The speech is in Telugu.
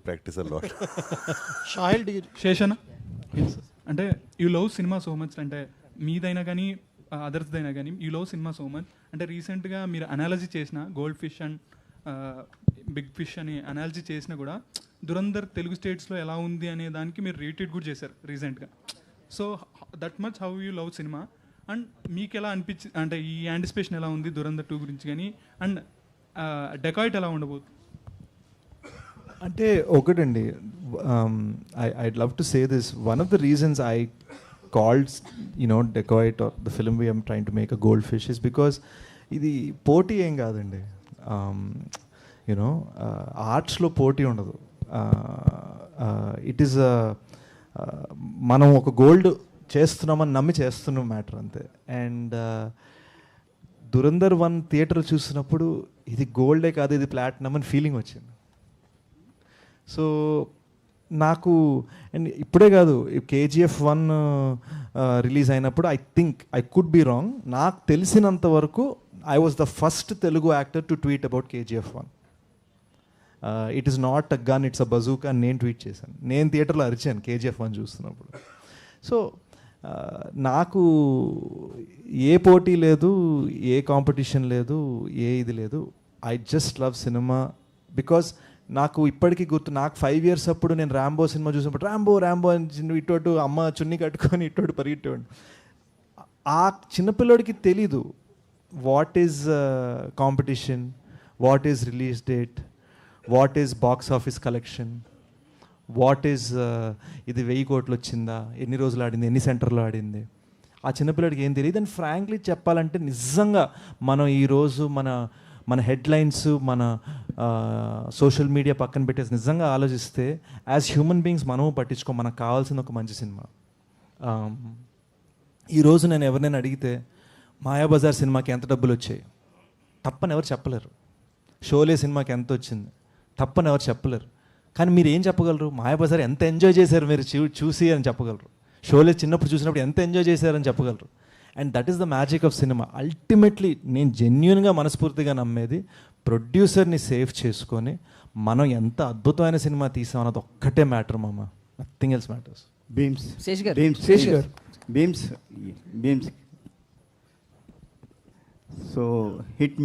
practice a lot. షాయిల్ శేషన అంటే you love cinema so much, అంటే మీదైనా కానీ అదర్స్దైనా కానీ you love cinema so much. అంటే రీసెంట్గా మీరు అనాలజీ చేసిన gold fish and big fish అని అనాలజీ చేసినా కూడా దురంధర్ తెలుగు స్టేట్స్లో ఎలా ఉంది అనే దానికి మీరు రీట్వీట్ కూడా చేశారు రీసెంట్గా. So that much how you love cinema and మీకు ఎలా అనిపించి, అంటే ఈ యాంటిసిపేషన్ ఎలా ఉంది దురంధర్ 2 గురించి కానీ, అండ్ డెకాయిట్ ఎలా ఉండబోతుంది? అంటే ఒకటండి, I'd love to say this, one of the reasons I called Dacoit or the film we're trying to make a goldfish is because ఇది పోటీ ఏం కాదండి. యూనో ఆర్ట్స్లో పోటీ ఉండదు. ఇట్ ఈస్ మనం ఒక గోల్డ్ చేస్తున్నామని నమ్మి చేస్తున్న మ్యాటర్ అంతే. అండ్ దురంధర్ 1 థియేటర్ చూసినప్పుడు ఇది గోల్డే కాదు ఇది ప్లాటినం అని ఫీలింగ్ వచ్చింది. సో నాకు, అండ్ ఇప్పుడే కాదు, KGF 1 రిలీజ్ అయినప్పుడు I think I could be wrong, నాకు తెలిసినంత వరకు I was the first Telugu actor to tweet about KGF 1. It is not a gun, it's a bazooka అని నేను ట్వీట్ చేశాను. నేను థియేటర్లో అరిచాను KGF 1 చూస్తున్నప్పుడు. సో నాకు ఏ పోటీ లేదు, ఏ కాంపిటీషన్ లేదు, ఏ ఇది లేదు. I just love cinema because నాకు ఇప్పటికీ గుర్తు, నాకు 5 years అప్పుడు నేను ర్యాంబో సినిమా చూసినప్పుడు ర్యాంబో అని ఇటు అమ్మ చున్ని కట్టుకొని ఇటు పరిగెట్టేవాడు. ఆ చిన్నపిల్లడికి తెలీదు what is competition, what is release date, what is box office collection, what is ఇది 1000 కోట్లు వచ్చిందా, ఎన్ని రోజులు ఆడింది, ఎన్ని సెంటర్లో ఆడింది, ఆ చిన్నపిల్లడికి ఏం తెలియదు. అండ్ ఫ్రాంక్లీ చెప్పాలంటే నిజంగా మనం ఈరోజు మన హెడ్లైన్స్, మన సోషల్ మీడియా పక్కన పెట్టేసి నిజంగా ఆలోచిస్తే యాజ్ హ్యూమన్ బీయింగ్స్ మనము పట్టించుకో, మనకు కావాల్సిన ఒక మంచి సినిమా. ఈరోజు నేను ఎవరినైనా అడిగితే మాయాబజార్ సినిమాకి ఎంత డబ్బులు వచ్చాయి తప్పని ఎవరు చెప్పలేరు. షోలే సినిమాకి ఎంత వచ్చింది తప్పని ఎవరు చెప్పలేరు. కానీ మీరు ఏం చెప్పగలరు? మాయాబజార్ ఎంత ఎంజాయ్ చేశారు మీరు చూసి అని చెప్పగలరు. షోలే చిన్నప్పుడు చూసినప్పుడు ఎంత ఎంజాయ్ చేశారని చెప్పగలరు. And that is the magic of cinema. Ultimately నేను జెన్యున్గా మనస్ఫూర్తిగా నమ్మేది, ప్రొడ్యూసర్ని సేవ్ చేసుకొని మనం ఎంత అద్భుతమైన సినిమా తీసాం అన్నది ఒక్కటే మ్యాటర్ మామ, nothing else matters. Bheems so hit